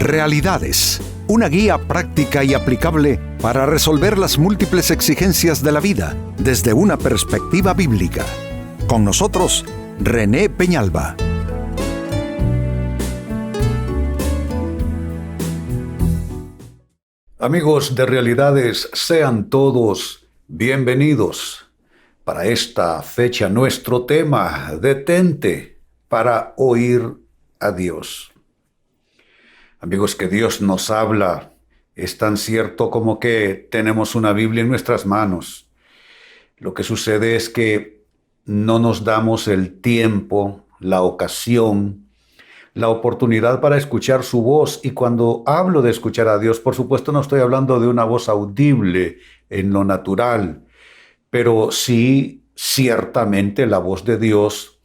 Realidades, una guía práctica y aplicable para resolver las múltiples exigencias de la vida desde una perspectiva bíblica. Con nosotros, René Peñalba. Amigos de Realidades, sean todos bienvenidos. Para esta fecha, nuestro tema, detente para oír a Dios. Amigos, que Dios nos habla es tan cierto como que tenemos una Biblia en nuestras manos. Lo que sucede es que no nos damos el tiempo, la ocasión, la oportunidad para escuchar su voz. Y cuando hablo de escuchar a Dios, por supuesto no estoy hablando de una voz audible en lo natural, pero sí ciertamente la voz de Dios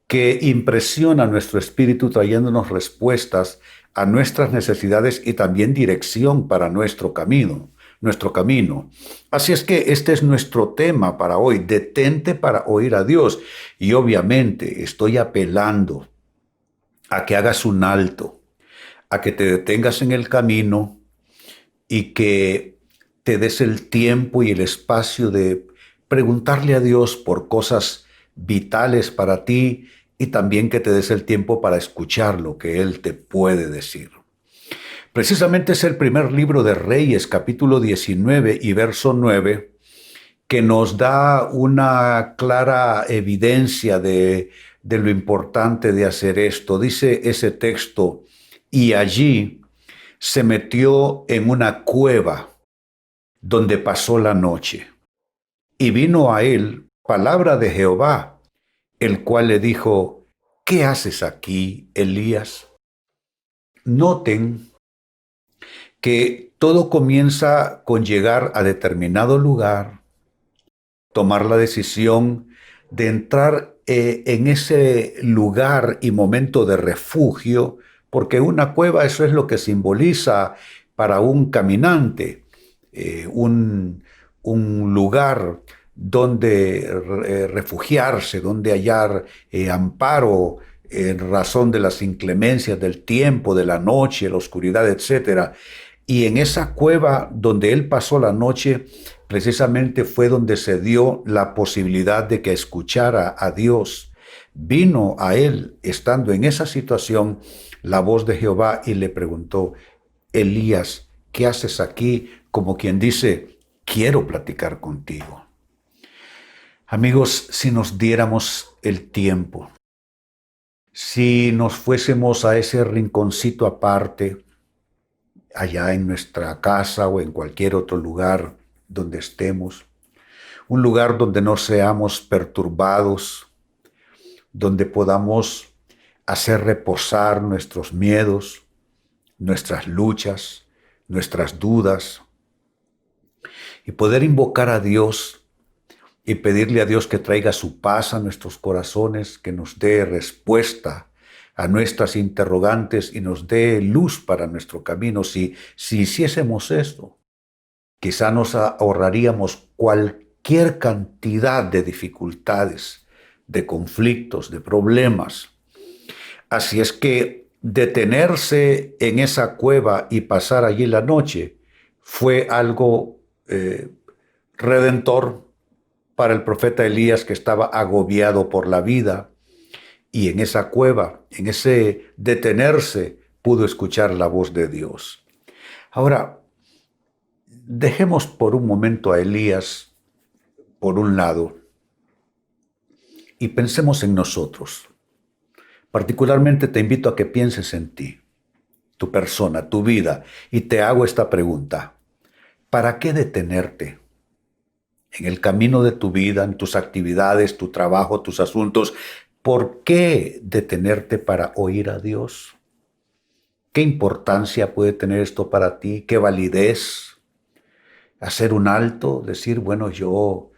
que impresiona nuestro espíritu trayéndonos respuestas a nuestras necesidades y también dirección para nuestro camino. Así es que este es nuestro tema para hoy, detente para oír a Dios. Y obviamente estoy apelando a que hagas un alto, a que te detengas en el camino y que te des el tiempo y el espacio de preguntarle a Dios por cosas vitales para ti y también que te des el tiempo para escuchar lo que Él te puede decir. Precisamente es el primer libro de Reyes, capítulo 19 y verso 9, que nos da una clara evidencia de lo importante de hacer esto. Dice ese texto, y allí se metió en una cueva donde pasó la noche. Y vino a él palabra de Jehová, el cual le dijo, ¿qué haces aquí, Elías? Noten que todo comienza con llegar a determinado lugar, tomar la decisión de entrar en ese lugar y momento de refugio, porque una cueva, eso es lo que simboliza para un caminante, un lugar donde refugiarse, donde hallar amparo en razón de las inclemencias del tiempo, de la noche, la oscuridad, etc. Y en esa cueva donde él pasó la noche, precisamente fue donde se dio la posibilidad de que escuchara a Dios. Vino a él, estando en esa situación, la voz de Jehová y le preguntó, Elías, ¿qué haces aquí? Como quien dice, quiero platicar contigo. Amigos, si nos diéramos el tiempo, si nos fuésemos a ese rinconcito aparte, allá en nuestra casa o en cualquier otro lugar donde estemos, un lugar donde no seamos perturbados, donde podamos hacer reposar nuestros miedos, nuestras luchas, nuestras dudas, y poder invocar a Dios y pedirle a Dios que traiga su paz a nuestros corazones, que nos dé respuesta a nuestras interrogantes y nos dé luz para nuestro camino. Si hiciésemos esto, quizá nos ahorraríamos cualquier cantidad de dificultades, de conflictos, de problemas. Así es que detenerse en esa cueva y pasar allí la noche fue algo redentor para el profeta Elías, que estaba agobiado por la vida, y en esa cueva, en ese detenerse, pudo escuchar la voz de Dios. Ahora, dejemos por un momento a Elías por un lado y pensemos en nosotros. Particularmente te invito a que pienses en ti, tu persona, tu vida, y te hago esta pregunta. ¿Para qué detenerte en el camino de tu vida, en tus actividades, tu trabajo, tus asuntos? ¿Por qué detenerte para oír a Dios? ¿Qué importancia puede tener esto para ti? ¿Qué validez? Hacer un alto, decir, bueno, yo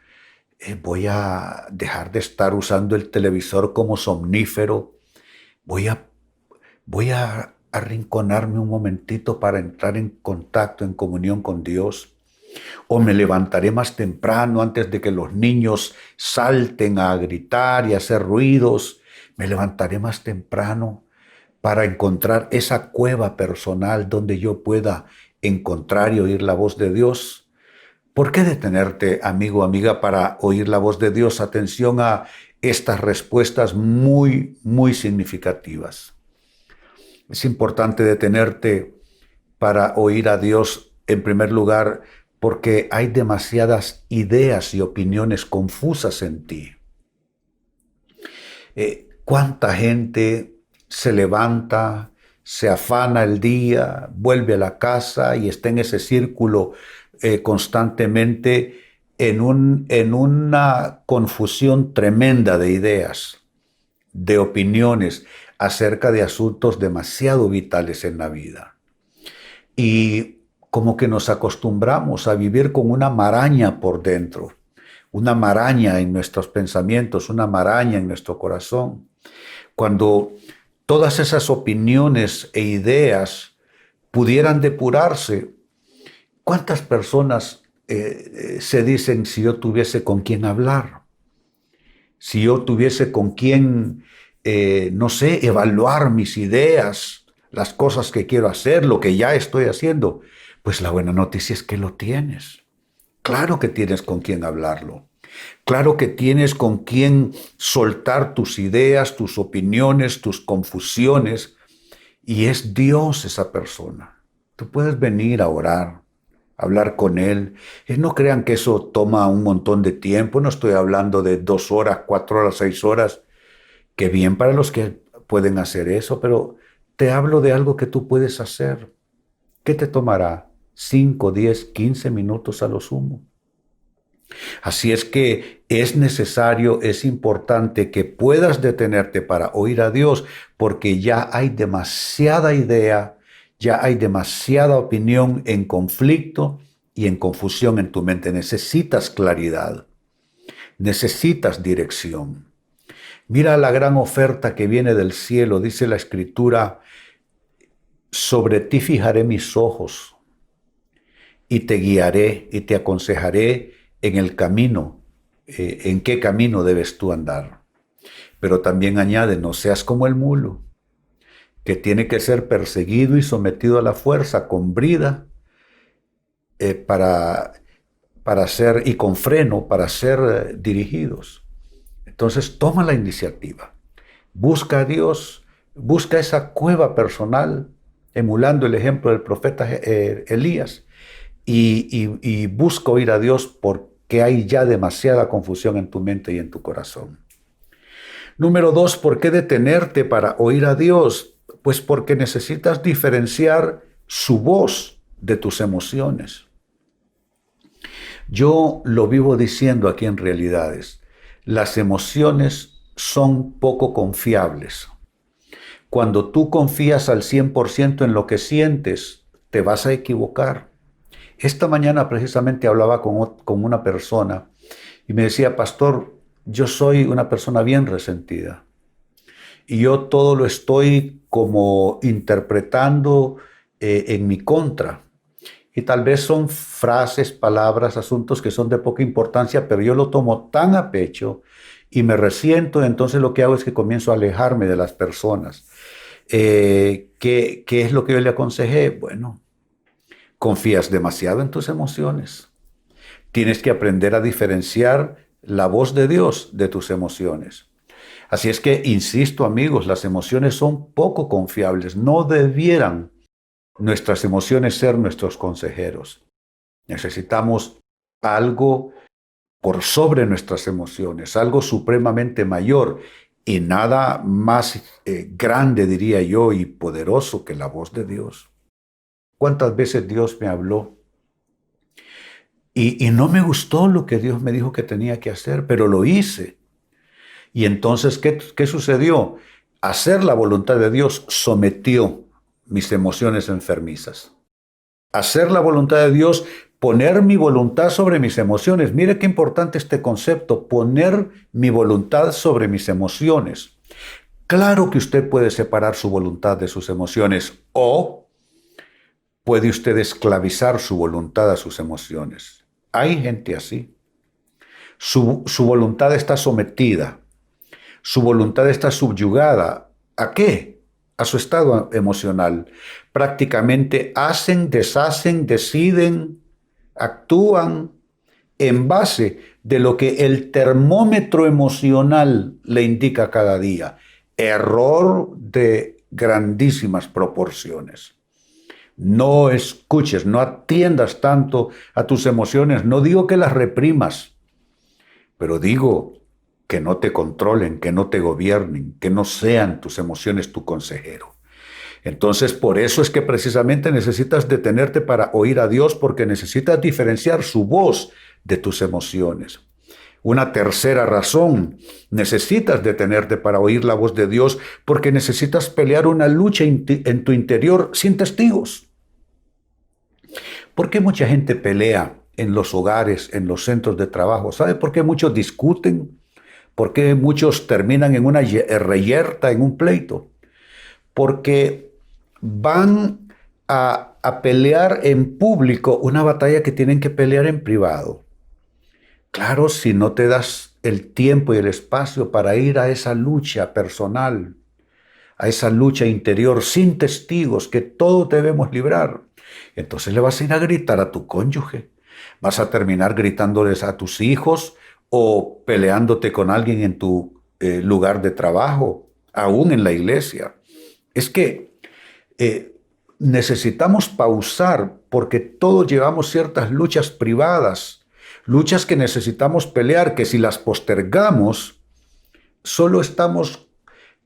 voy a dejar de estar usando el televisor como somnífero, voy a arrinconarme un momentito para entrar en contacto, en comunión con Dios. O me levantaré más temprano antes de que los niños salten a gritar y a hacer ruidos. Me levantaré más temprano para encontrar esa cueva personal donde yo pueda encontrar y oír la voz de Dios. ¿Por qué detenerte, amigo o amiga, para oír la voz de Dios? Atención a estas respuestas muy, muy significativas. Es importante detenerte para oír a Dios, en primer lugar, porque hay demasiadas ideas y opiniones confusas en ti. ¿Cuánta gente se levanta, se afana el día, vuelve a la casa y está en ese círculo constantemente en una confusión tremenda de ideas, de opiniones acerca de asuntos demasiado vitales en la vida? Y como que nos acostumbramos a vivir con una maraña por dentro, una maraña en nuestros pensamientos, una maraña en nuestro corazón. Cuando todas esas opiniones e ideas pudieran depurarse, ¿cuántas personas se dicen: si yo tuviese con quién hablar? Si yo tuviese con quién, no sé, evaluar mis ideas, las cosas que quiero hacer, lo que ya estoy haciendo. Pues la buena noticia es que lo tienes. Claro que tienes con quién hablarlo. Claro que tienes con quién soltar tus ideas, tus opiniones, tus confusiones. Y es Dios esa persona. Tú puedes venir a orar, hablar con Él. Y no crean que eso toma un montón de tiempo. No estoy hablando de 2 horas, 4 horas, 6 horas. Que bien para los que pueden hacer eso, pero te hablo de algo que tú puedes hacer. ¿Qué te tomará? 5, 10, 15 minutos a lo sumo. Así es que es necesario, es importante que puedas detenerte para oír a Dios, porque ya hay demasiada idea, ya hay demasiada opinión en conflicto y en confusión en tu mente. Necesitas claridad, necesitas dirección. Mira la gran oferta que viene del cielo, dice la Escritura: sobre ti fijaré mis ojos y te guiaré y te aconsejaré en el camino, en qué camino debes tú andar. Pero también añade: no seas como el mulo, que tiene que ser perseguido y sometido a la fuerza, con brida, para ser, y con freno, para ser dirigidos. Entonces toma la iniciativa, busca a Dios, busca esa cueva personal, emulando el ejemplo del profeta Elías, y busca oír a Dios, porque hay ya demasiada confusión en tu mente y en tu corazón. Número 2, ¿por qué detenerte para oír a Dios? Pues porque necesitas diferenciar su voz de tus emociones. Yo lo vivo diciendo aquí en Realidades: las emociones son poco confiables. Cuando tú confías al 100% en lo que sientes, te vas a equivocar. Esta mañana precisamente hablaba con una persona y me decía: pastor, yo soy una persona bien resentida y yo todo lo estoy como interpretando en mi contra. Y tal vez son frases, palabras, asuntos que son de poca importancia, pero yo lo tomo tan a pecho y me resiento. Entonces lo que hago es que comienzo a alejarme de las personas. ¿Qué es lo que yo le aconsejé? Bueno, confías demasiado en tus emociones. Tienes que aprender a diferenciar la voz de Dios de tus emociones. Así es que, insisto, amigos, las emociones son poco confiables. No debieran nuestras emociones ser nuestros consejeros. Necesitamos algo por sobre nuestras emociones, algo supremamente mayor y nada más grande, diría yo, y poderoso que la voz de Dios. ¿Cuántas veces Dios me habló? Y no me gustó lo que Dios me dijo que tenía que hacer, pero lo hice. Y entonces, ¿qué sucedió? Hacer la voluntad de Dios sometió mis emociones enfermizas. Hacer la voluntad de Dios, poner mi voluntad sobre mis emociones. Mire qué importante este concepto: poner mi voluntad sobre mis emociones. Claro que usted puede separar su voluntad de sus emociones, o puede usted esclavizar su voluntad a sus emociones. Hay gente así. Su voluntad está sometida. Su voluntad está subyugada. ¿A qué? a su estado emocional. Prácticamente hacen, deshacen, deciden, actúan en base de lo que el termómetro emocional le indica cada día. Error de grandísimas proporciones. No escuches, no atiendas tanto a tus emociones. No digo que las reprimas, pero digo que no te controlen, que no te gobiernen, que no sean tus emociones tu consejero. Entonces, por eso es que precisamente necesitas detenerte para oír a Dios, porque necesitas diferenciar su voz de tus emociones. Una tercera razón, necesitas detenerte para oír la voz de Dios, porque necesitas pelear una lucha en tu interior sin testigos. ¿Por qué mucha gente pelea en los hogares, en los centros de trabajo? ¿Sabe por qué muchos discuten? ¿Por qué muchos terminan en una reyerta, en un pleito? Porque van a pelear en público una batalla que tienen que pelear en privado. Claro, si no te das el tiempo y el espacio para ir a esa lucha personal, a esa lucha interior sin testigos que todos debemos librar, entonces le vas a ir a gritar a tu cónyuge, vas a terminar gritándoles a tus hijos o peleándote con alguien en tu lugar de trabajo, aún en la iglesia. Es que necesitamos pausar porque todos llevamos ciertas luchas privadas, luchas que necesitamos pelear, que si las postergamos, solo estamos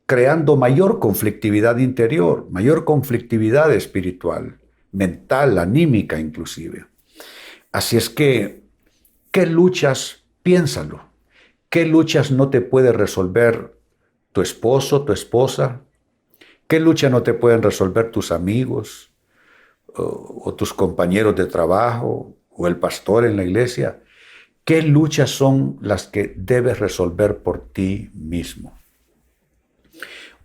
creando mayor conflictividad interior, mayor conflictividad espiritual, mental, anímica inclusive. Así es que, ¿qué luchas? Piénsalo. ¿Qué luchas no te puede resolver tu esposo, tu esposa? ¿Qué lucha no te pueden resolver tus amigos o tus compañeros de trabajo o el pastor en la iglesia? ¿Qué luchas son las que debes resolver por ti mismo?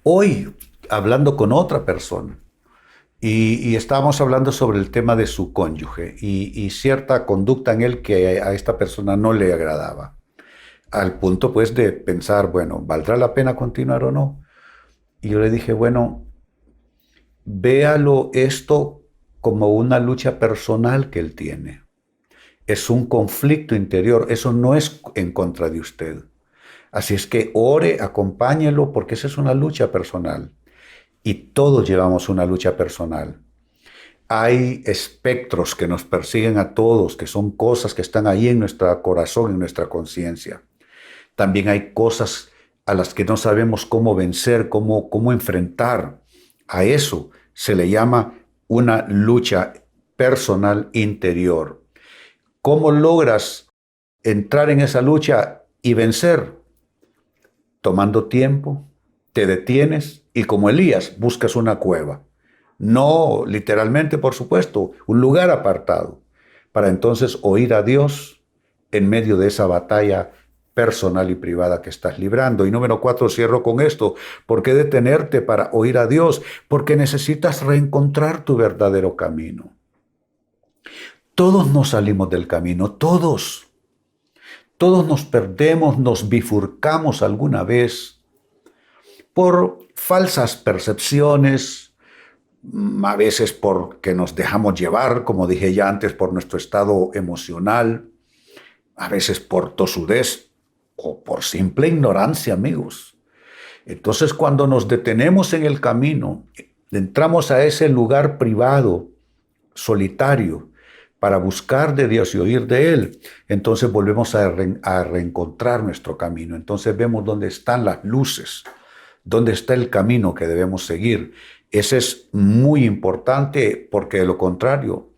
Hoy, hablando con otra persona, y estábamos hablando sobre el tema de su cónyuge y cierta conducta en él que a esta persona no le agradaba, al punto pues de pensar, bueno, ¿valdrá la pena continuar o no? Y yo le dije, bueno, véalo esto como una lucha personal que él tiene. Es un conflicto interior, eso no es en contra de usted. Así es que ore, acompáñelo, porque esa es una lucha personal. Y todos llevamos una lucha personal. Hay espectros que nos persiguen a todos, que son cosas que están ahí en nuestro corazón, en nuestra conciencia. También hay cosas a las que no sabemos cómo vencer, cómo enfrentar. A eso se le llama una lucha personal interior. ¿Cómo logras entrar en esa lucha y vencer? Tomando tiempo, te detienes y como Elías buscas una cueva. No literalmente, por supuesto, un lugar apartado, para entonces oír a Dios en medio de esa batalla personal y privada que estás librando. Y número 4, cierro con esto. ¿Por qué detenerte para oír a Dios? Porque necesitas reencontrar tu verdadero camino. Todos nos salimos del camino, todos. Todos nos perdemos, nos bifurcamos alguna vez por falsas percepciones, a veces porque nos dejamos llevar, como dije ya antes, por nuestro estado emocional, a veces por tosudez o por simple ignorancia, amigos. Entonces, cuando nos detenemos en el camino, entramos a ese lugar privado, solitario, para buscar de Dios y oír de Él, entonces volvemos a reencontrar nuestro camino. Entonces vemos dónde están las luces, dónde está el camino que debemos seguir. Ese es muy importante porque de lo contrario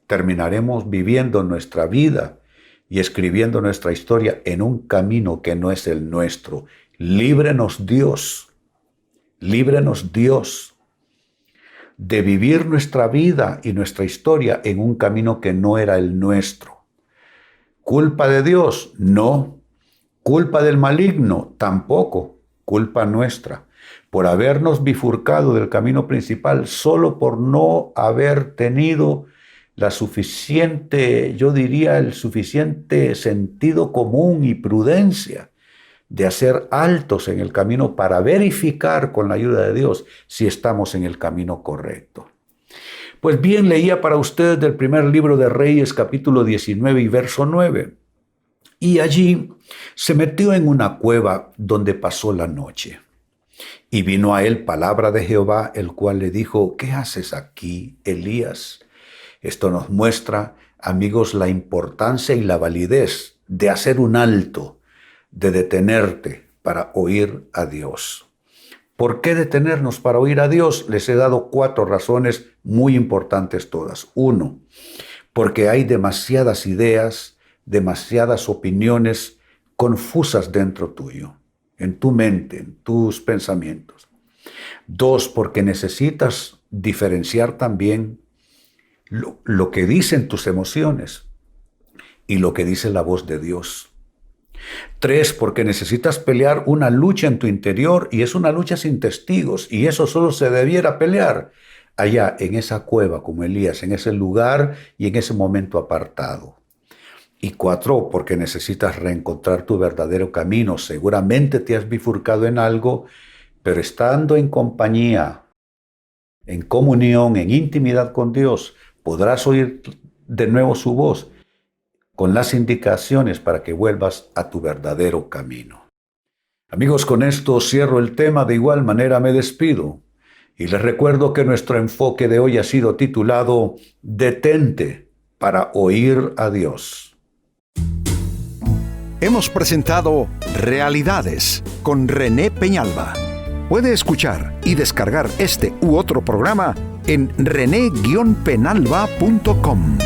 terminaremos viviendo nuestra vida y escribiendo nuestra historia en un camino que no es el nuestro. Líbrenos Dios de vivir nuestra vida y nuestra historia en un camino que no era el nuestro. ¿Culpa de Dios? No. ¿Culpa del maligno? Tampoco. Culpa nuestra, por habernos bifurcado del camino principal, solo por no haber tenido la suficiente, yo diría, el suficiente sentido común y prudencia de hacer altos en el camino para verificar con la ayuda de Dios si estamos en el camino correcto. Pues bien, leía para ustedes del primer libro de Reyes, capítulo 19 y verso 9. Y allí se metió en una cueva donde pasó la noche. Y vino a él palabra de Jehová, el cual le dijo: ¿qué haces aquí, Elías? Esto nos muestra, amigos, la importancia y la validez de hacer un alto, de detenerte para oír a Dios. ¿Por qué detenernos para oír a Dios? Les he dado 4 razones muy importantes todas. 1, porque hay demasiadas ideas, demasiadas opiniones confusas dentro tuyo, en tu mente, en tus pensamientos. 2, porque necesitas diferenciar también lo que dicen tus emociones y lo que dice la voz de Dios. 3, porque necesitas pelear una lucha en tu interior, y es una lucha sin testigos, y eso solo se debiera pelear allá en esa cueva como Elías, en ese lugar y en ese momento apartado. Y 4, porque necesitas reencontrar tu verdadero camino. Seguramente te has bifurcado en algo, pero estando en compañía, en comunión, en intimidad con Dios, podrás oír de nuevo su voz con las indicaciones para que vuelvas a tu verdadero camino. Amigos, con esto cierro el tema. De igual manera me despido y les recuerdo que nuestro enfoque de hoy ha sido titulado Detente para oír a Dios. Hemos presentado Realidades con René Peñalba. Puede escuchar y descargar este u otro programa en rene-penalba.com.